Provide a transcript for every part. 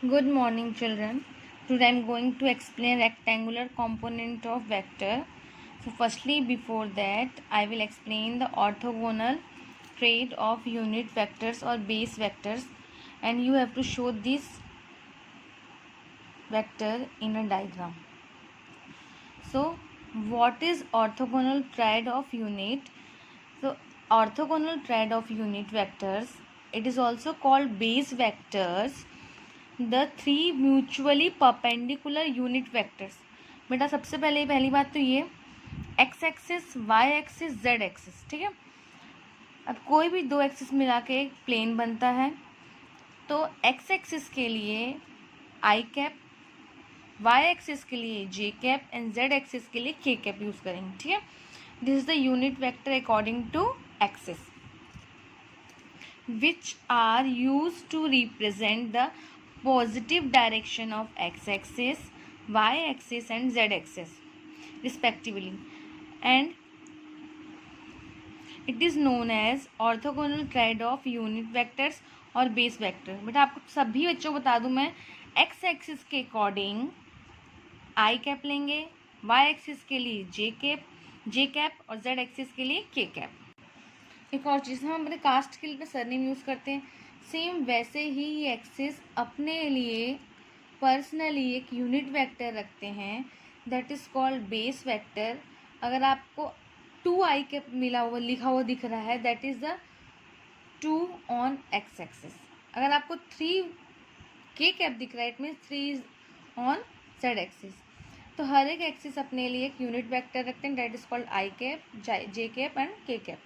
Good morning, children. Today I am going to explain rectangular component of vector. So firstly, before that, I will explain the orthogonal trait of unit vectors or base vectors, and you have to show this vector in a diagram. So what is orthogonal trait of unit? So orthogonal trait of unit vectors, it is also called base vectors, the three mutually perpendicular unit vectors. बेटा सबसे पहली बात तो ये X axis, Y axis, Z axis, ठीक है। अब कोई भी दो एक्सिस मिला के एक प्लेन बनता है, तो एक्स एक्सिस के लिए आई कैप, वाई एक्सिस के लिए J cap and Z axis के लिए के कैप यूज करेंगे, ठीक है। This is the unit vector according to axis which are used to represent the positive direction of x-axis, y-axis and z-axis respectively, and it is known as orthogonal trait of unit vectors और base vector. बेटा आपको सभी बच्चों को बता दूं मैं, x axis के अकॉर्डिंग आई कैप लेंगे, वाई एक्सिस के लिए जे कैप और जेड एक्सिस के लिए के कैप। एक और चीज़, हम अपने कास्ट के लिए सरनेम यूज़ करते हैं, सेम वैसे ही ये एक्सिस अपने लिए पर्सनली एक यूनिट वेक्टर रखते हैं, that is called base vector. अगर आपको 2 आई के मिला हुआ लिखा हुआ दिख रहा है, that is the 2 on X axis. अगर आपको 3 के कैप दिख रहा है, it means 3 is on Z axis. तो हर एक एक्सिस अपने लिए एक यूनिट वेक्टर रखते हैं, that is called I cap, J cap and K cap.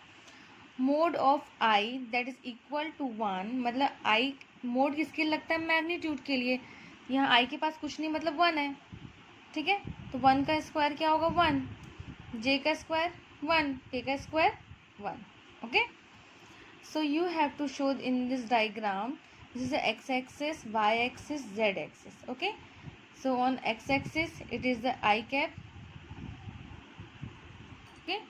Mod of I that is equal to 1, मतलब आई मोड किसके लिए लगता है? मैग्नीट्यूड के लिए। यहाँ आई के पास कुछ नहीं, मतलब 1 है, ठीक है। तो 1 का स्क्वायर क्या होगा? 1, जे का स्क्वायर 1, के का square 1, okay. So you have to show in this diagram, this is the X axis, Y axis, Z axis, okay. So on X axis it is the I cap, okay.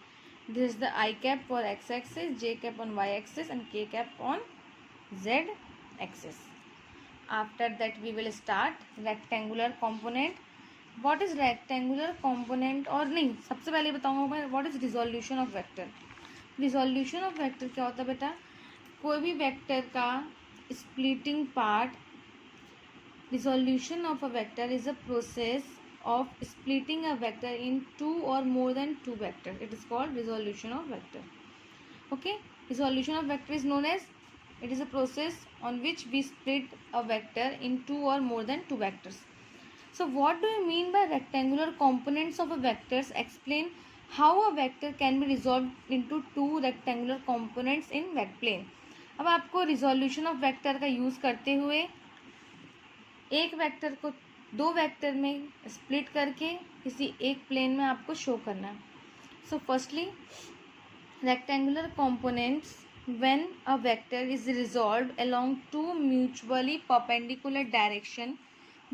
This is the I cap for x axis, j cap on y axis and k cap on z axis. After that we will start rectangular component. What is rectangular component? और नहीं, सबसे पहले बताऊंगा मैं what is resolution of vector. Resolution of vector क्या होता है बेटा? कोई भी वेक्टर का splitting part, resolution of a vector is a process of splitting a vector in 2 or more than 2 vectors. It is called resolution of vector, okay. Resolution of vector is known as, it is a process on which we split a vector in 2 or more than 2 vectors. So what do you mean by rectangular components of a vectors? Explain how a vector can be resolved into 2 rectangular components in vector plane. अब आपको resolution of vector का use करते हुए एक vector को 2 vector में split करके किसी एक प्लेन में आपको शो करना है। So firstly, rectangular components when a vector is resolved along 2 mutually perpendicular direction,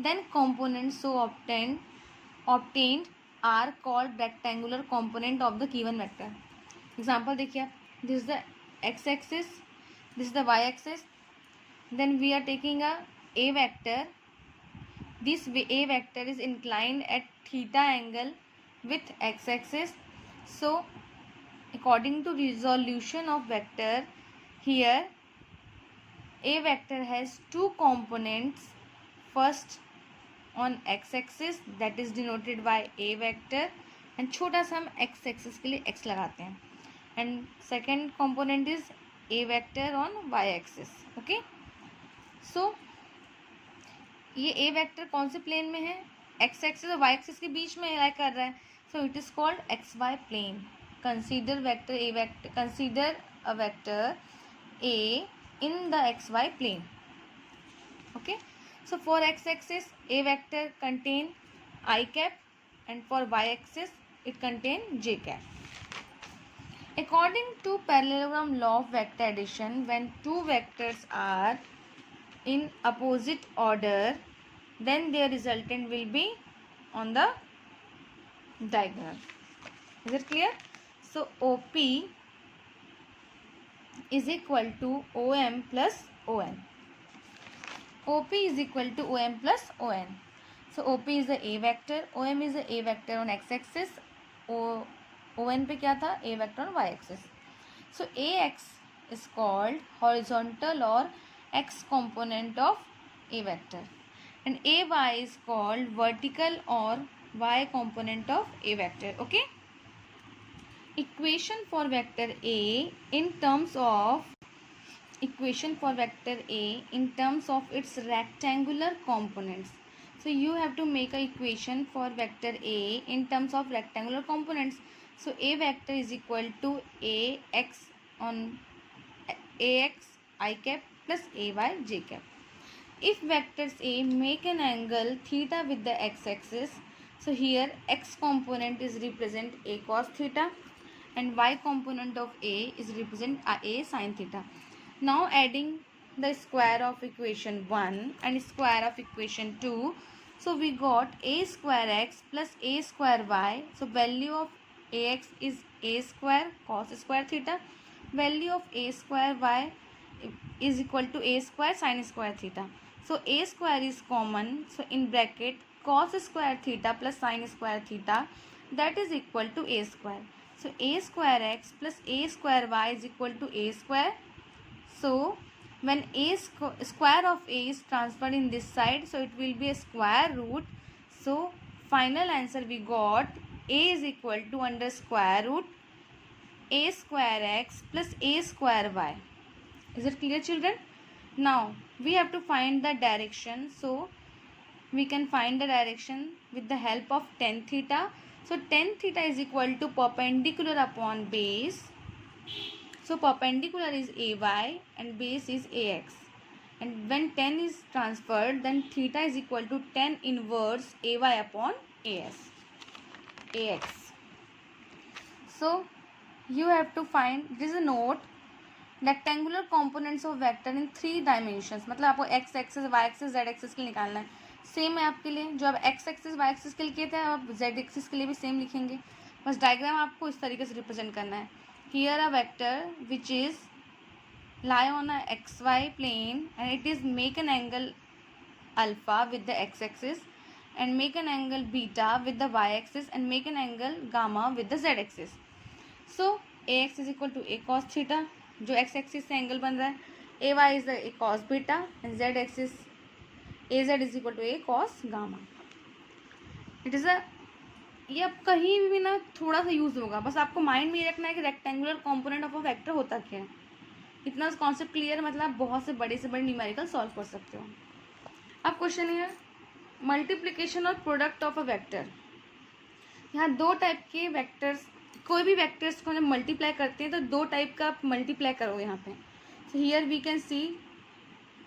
then components so obtained are called rectangular component of the given vector. Example देखिए आप, this is the X axis, this is the Y axis, then we are taking a A vector. This A vector is inclined at theta angle with x-axis. So according to resolution of vector, here A vector has 2 components. First on x-axis, that is denoted by A vector, and छोटा सा हम x-axis के लिए x लगाते हैं, and second component is A vector on y-axis, okay. So ये ए vector कौन से प्लेन में है? एक्स एक्सिस और वाई एक्सिस के बीच में लाई कर रहा है, so it is called X Y plane. Consider vector A vector, consider a vector A in the X Y plane, okay. So for X axis A vector contain I cap and for y axis it contain j cap. According to parallelogram law of vector addition, when two vectors are in opposite order, then their resultant will be on the diagonal. Is it clear? So OP is equal to OM plus ON. OP is equal to OM plus ON. So OP is the A vector, OM is the A vector on x-axis, ON पे क्या था, A vector on y-axis. So AX is called horizontal or x component of A vector, and AY is called vertical or y component of A vector. Okay. Equation for vector A in terms of its rectangular components. So you have to make a equation for vector A in terms of rectangular components. So A vector is equal to AX on AX I cap plus AY j cap. If vectors A make an angle theta with the x-axis, so here x component is represent A cos theta and y component of A is represent A sin theta. Now adding the square of equation 1 and square of equation 2, so we got A square x plus A square y. So value of AX is A square cos square theta. Value of A square y is equal to A square sin square theta. So A square is common. So in bracket cos square theta plus sin square theta, that is equal to A square. So A square x plus A square y is equal to A square. So when A square of A is transferred in this side, so it will be a square root. So final answer we got A is equal to under square root A square x plus A square y. Is it clear, children? Now we have to find the direction. So we can find the direction with the help of tan theta. So tan theta is equal to perpendicular upon base. So perpendicular is AY and base is AX. And when tan is transferred, then theta is equal to tan inverse AY upon AX. So you have to find, this is a note, rectangular components of vector in 3 dimensions. मतलब आपको x axis y axis z axis के लिए निकालना है. Same है आपके लिए, जो आप x एक्सिस y एक्सिस के लिए किए थे आप z एक्सिस के लिए भी सेम लिखेंगे. बस डायग्राम आपको इस तरीके से रिप्रेजेंट करना है. Here a vector which is lie on a xy plane and it is make an angle alpha with the x axis and make an angle beta with the y axis and make an angle gamma with the z axis. So ax is equal to a cos theta, जो x axis से angle बन रहा है, ay is the a cos beta and z axis az is equal to a cos gamma. It is a, ये अब कहीं भी ना थोड़ा सा यूज़ होगा, बस आपको माइंड में ये रखना है कि rectangular component of a vector होता क्या है. इतना कॉन्सेप्ट क्लियर, मतलब आप बहुत से बड़े न्यूमेरिकल सॉल्व कर सकते हो. अब क्वेश्चन है मल्टीप्लिकेशन और प्रोडक्ट ऑफ अ वेक्टर. यहाँ 2 टाइप के वेक्टर्स, कोई भी वेक्टर्स को जब मल्टीप्लाई करते हैं तो 2 टाइप का आप मल्टीप्लाई करो यहाँ पे. So here we can see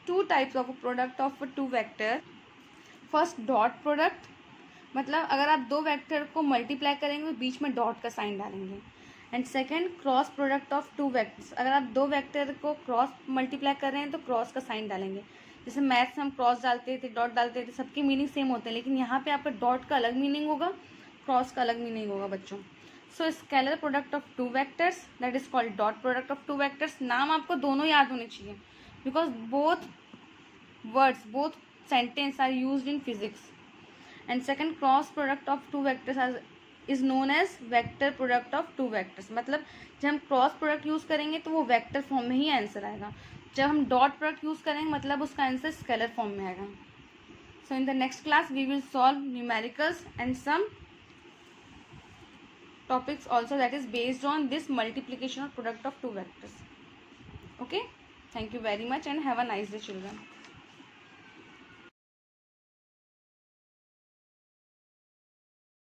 2 types of product of 2 vector. First dot product, मतलब अगर आप 2 वेक्टर को मल्टीप्लाई करेंगे तो बीच में डॉट का साइन डालेंगे. And second cross product of 2 vectors, अगर आप 2 वेक्टर को क्रॉस मल्टीप्लाई कर रहे हैं तो क्रॉस का साइन डालेंगे. जैसे मैथ्स में हम क्रॉस डालते थे, डॉट डालते थे, सबकी मीनिंग सेम होते हैं, लेकिन यहाँ पे आपका डॉट का अलग मीनिंग होगा, क्रॉस का अलग मीनिंग होगा बच्चों. So scalar product of 2 vectors that is called dot product of 2 vectors. नाम आपको दोनों याद होने चाहिए because both words, both sentence are used in physics. And second cross product of 2 vectors is known as vector product of 2 vectors. मतलब जब हम cross product use करेंगे तो वो वेक्टर फॉर्म में ही आंसर आएगा. जब हम डॉट प्रोडक्ट यूज़ करेंगे मतलब उसका आंसर स्केलर फॉर्म में आएगा. So in the next class we will solve numericals and some topics also that is based on this multiplication or product of 2 vectors. Okay, thank you very much and have a nice day, children.